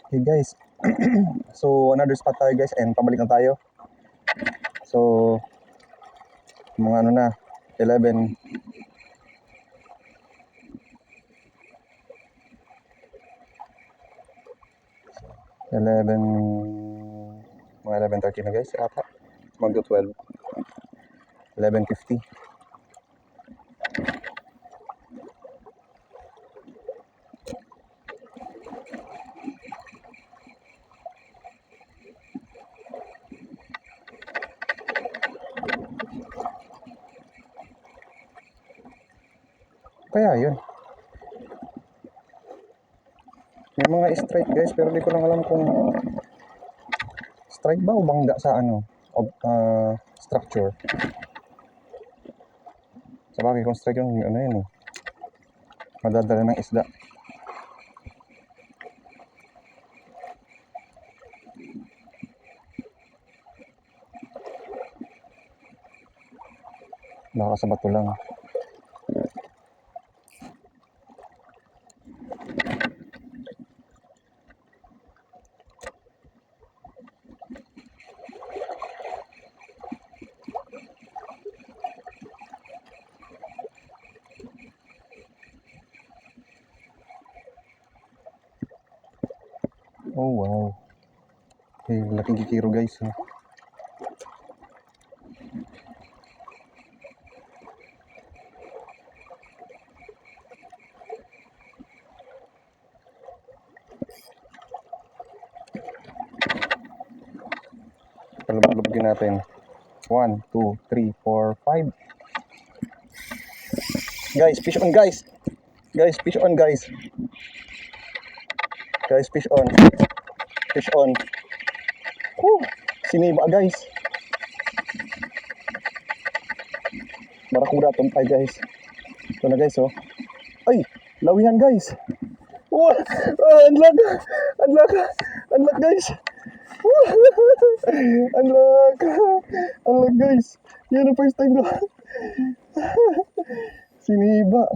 Okay guys, so another spot tayo guys and pabalik na tayo. So mga ano na, 11. Mga 11:30 na guys ata. Magdo 12. 11:50. Kaya yun. May mga strike guys pero di ko lang alam kung strike ba o bangga sa ano structure. Sa bagay kung strike yung ano yun madadala ng isda. Baka sa bato lang. Oh wow. Okay, laking kikiro guys. Palubog-lubogin natin. 1, 2, 3, 4, 5. Guys, fish on guys. Guys, fish on guys. Guys, fish on. Fish on. Woo! Siniba guys. Barakuda tumpay guys. Ito na guys oh. Ay, lawihan guys. Wow! Unlock! Unlock! Unlock guys. Unlock! Unlock guys. Yan ang first time ko. Siniba.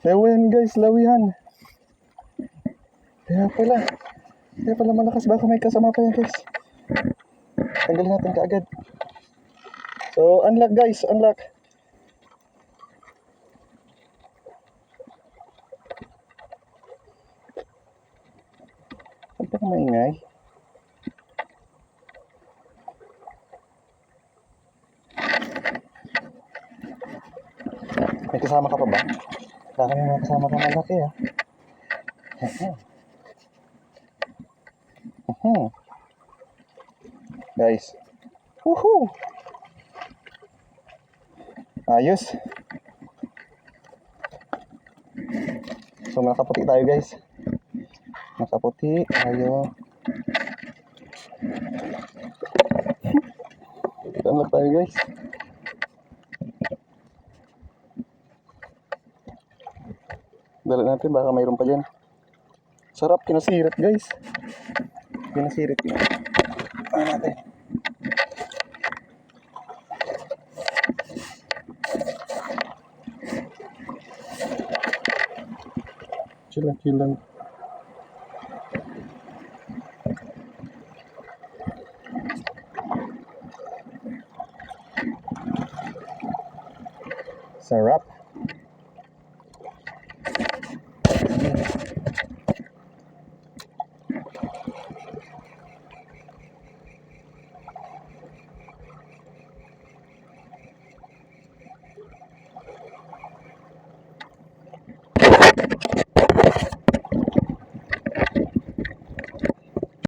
Lawihan guys, lawihan. Kaya pala malakas. Baka may kasama pa yan guys. Tanggalin natin kaagad. So, unlock guys, unlock. Huwag ka maingay. May kasama ka pa ba? Baka may mga kasama ka malaki Guys. Woohoo! Ayos. So nakaputi tayo guys. Nakaputi tayo. Unlock tayo guys. Dala natin baka mayroon pa dyan. Sarap, kinasirit guys. Kinasirit yun. Ano natin? Chilan. Sarap.